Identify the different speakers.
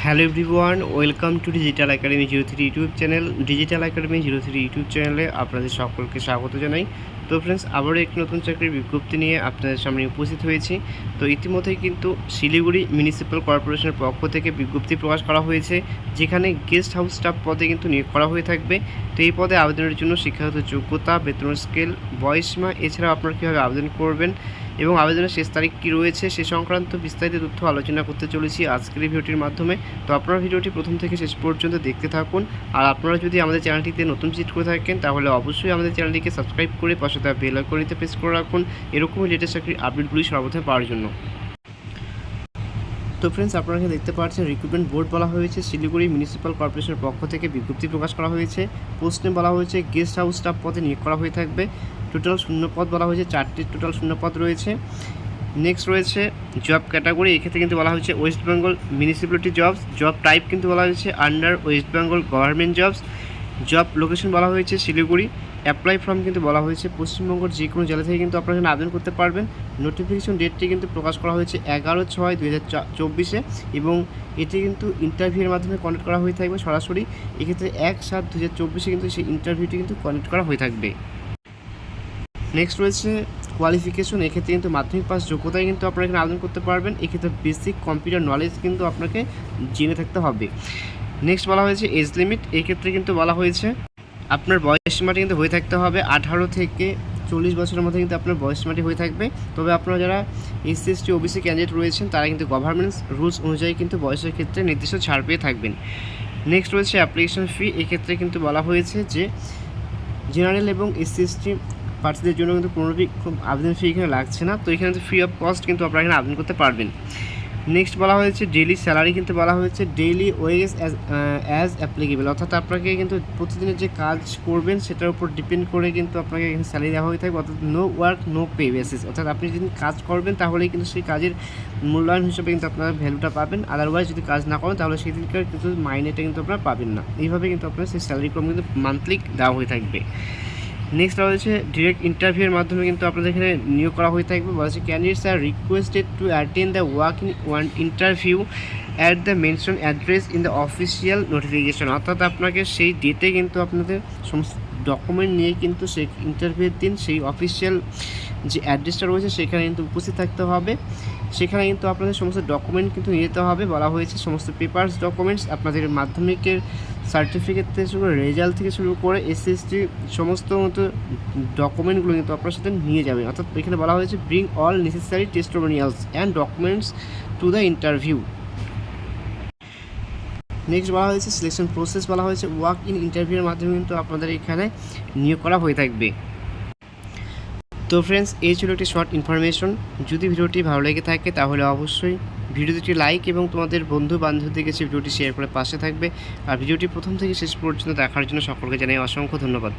Speaker 1: Hello everyone, welcome to digital academy 03 YouTube channel. Digital academy 03 YouTube চ্যানেলে আপনাদের সকলকে স্বাগত জানাই। তো ফ্রেন্ডস, আবারও একটি নতুন চাকরির বিজ্ঞপ্তি নিয়ে আপনাদের সামনে উপস্থিত হয়েছি। তো ইতিমধ্যেই কিন্তু শিলিগুড়ি মিউনিসিপ্যাল কর্পোরেশনের পক্ষ থেকে বিজ্ঞপ্তি প্রকাশ করা হয়েছে, যেখানে গেস্ট হাউস স্টাফ পদে কিন্তু নিয়োগ করা হয়ে থাকবে। তো এই পদে আবেদনের জন্য শিক্ষাগত যোগ্যতা, বেতন স্কেল, বয়সীমা, এছাড়াও আপনারা কীভাবে আবেদন করবেন এবং আবেদনের শেষ তারিখ কী রয়েছে সে সংক্রান্ত বিস্তারিত তথ্য আলোচনা করতে চলেছি আজকের এই ভিডিওটির মাধ্যমে। তো আপনারা ভিডিওটি প্রথম থেকে শেষ পর্যন্ত দেখতে থাকুন। আর আপনারা যদি আমাদের চ্যানেলটিতে নতুন ভিজিট করে থাকেন তাহলে অবশ্যই আমাদের চ্যানেলটিকে সাবস্ক্রাইব করে পাশে থাকা বেল আইকনটিতে প্রেস করে রাখুন এরকমই লেটেস্ট চাকরির আপডেটগুলি সর্বপ্রথম পাওয়ার জন্য। তো ফ্রেন্ডস, আপনারা দেখতে পাচ্ছেন রিক্রুটমেন্ট বোর্ড বলা হয়েছে, শিলিগুড়ি মিউনিসিপ্যাল কর্পোরেশনের পক্ষ থেকে বিজ্ঞপ্তি প্রকাশ করা হয়েছে। পোস্টে বলা হয়েছে গেস্ট হাউস স্টাফ পদে নিয়োগ করা হয়ে থাকবে। টোটাল শূন্যপদ বলা হয়েছে 4টি টোটাল শূন্যপদ রয়েছে। নেক্সট রয়েছে জব ক্যাটাগরি, এক্ষেত্রে কিন্তু বলা হয়েছে West Bengal municipality jobs. Job type কিন্তু বলা হয়েছে under West Bengal government jobs. Job location বলা হয়েছে শিলিগুড়ি। অ্যাপ্লাই ফর্ম কিন্তু বলা হয়েছে পশ্চিমবঙ্গের যে কোনো জেলা থেকে কিন্তু আপনারা আবেদন করতে পারবেন। নোটিফিকেশন ডেটটি কিন্তু প্রকাশ করা হয়েছে 11/6/2024 এবং এটি কিন্তু ইন্টারভিউয়ের মাধ্যমে কন্ডাক্ট করা হয়ে থাকবে সরাসরি। এক্ষেত্রে 1/7/2024 কিন্তু সেই ইন্টারভিউটি কিন্তু কন্ডাক্ট করা হয়ে থাকবে। নেক্সট রয়েছে কোয়ালিফিকেশন, এক্ষেত্রে কিন্তু মাধ্যমিক পাস যোগ্যতায় কিন্তু আপনারা এখানে আবেদন করতে পারবেন। এক্ষেত্রে বেসিক কম্পিউটার নলেজ কিন্তু আপনাকে জেনে থাকতে হবে। নেক্সট বলা হয়েছে এজ লিমিট, এক্ষেত্রে কিন্তু বলা হয়েছে আপনার বয়সসীমাটি কিন্তু হয়ে থাকতে হবে 18 থেকে 40 বছরের মধ্যে কিন্তু আপনার বয়সসীমাটি হয়ে থাকবে। তবে আপনারা যারা SC ST OBC ক্যান্ডিডেট রয়েছেন তারা কিন্তু গভর্নমেন্টস রুলস অনুযায়ী কিন্তু বয়সের ক্ষেত্রে নির্দিষ্ট ছাড় পেয়ে থাকবেন। নেক্সট রয়েছে অ্যাপ্লিকেশন ফি, এক্ষেত্রে কিন্তু বলা হয়েছে যে জেনারেল এবং SC ST প্রার্থীদের জন্য কিন্তু কোনো আবেদন ফি এখানে লাগছে না। তো এখানে ফ্রি অফ কস্ট কিন্তু আপনারা এখানে আবেদন করতে পারবেন। নেক্সট বলা হয়েছে ডেইলি স্যালারি, কিন্তু বলা হয়েছে ডেইলি ওয়েজ অ্যাজ অ্যাপ্লিকেবল, অর্থাৎ আপনাকে কিন্তু প্রতিদিনের যে কাজ করবেন সেটার উপর ডিপেন্ড করে কিন্তু আপনাকে এখানে স্যালারি দেওয়া হয়ে থাকবে, অর্থাৎ no work no pay basis, অর্থাৎ আপনি যদি কাজ করবেন তাহলেই কিন্তু সেই কাজের মূল্যায়ন হিসেবে কিন্তু আপনারা ভ্যালুটা পাবেন। আদারওয়াইজ যদি কাজ না করেন তাহলে সেই দিনকার কিন্তু মাইনেটা কিন্তু আপনারা পাবেন না। এইভাবে কিন্তু আপনার সেই স্যালারি ক্রম কিন্তু মান্থলি দেওয়া হয়ে থাকবে। নেক্সট রয়েছে ডিরেক্ট ইন্টারভিউয়ের মাধ্যমে কিন্তু আপনাদের এখানে নিয়োগ করা হয়ে থাকবে। বলা হচ্ছে candidates are requested to attend the walk in one interview at the mention address in the official notification, অর্থাৎ আপনাকে সেই ডেটে কিন্তু আপনাদের সমস্ত ডকুমেন্ট নিয়ে কিন্তু সেই ইন্টারভিউয়ের দিন সেই অফিসিয়াল যে অ্যাড্রেসটা রয়েছে সেখানে কিন্তু উপস্থিত থাকতে হবে। সেখানে কিন্তু আপনাদের সমস্ত ডকুমেন্ট কিন্তু নিয়ে যেতে হবে। বলা হয়েছে সমস্ত পেপারস ডকুমেন্টস, আপনাদের মাধ্যমিকের সার্টিফিকেট থেকে শুরু করে রেজাল্ট থেকে শুরু করে SST সমস্ত মতো ডকুমেন্টগুলো কিন্তু আপনার সাথে নিয়ে যাবেন। অর্থাৎ এখানে বলা হয়েছে bring all necessary testimonials and documents to the interview. Next বলা হয়েছে সিলেকশন প্রসেস, বলা হয়েছে ওয়াক ইন ইন্টারভিউয়ের মাধ্যমে কিন্তু আপনাদের এখানে নিয়োগ করা হয়ে থাকবে। তো ফ্রেন্ডস, এই ছিল একটি শর্ট ইনফরমেশন। যদি ভিডিওটি ভালো লেগে থাকে তাহলে অবশ্যই ভিডিওটি লাইক এবং তোমাদের বন্ধু বান্ধবদের কাছে ভিডিওটি শেয়ার করে পাশে থাকবে। আর ভিডিওটি প্রথম থেকে শেষ পর্যন্ত দেখার জন্য সকলকে জানাই অসংখ্য ধন্যবাদ।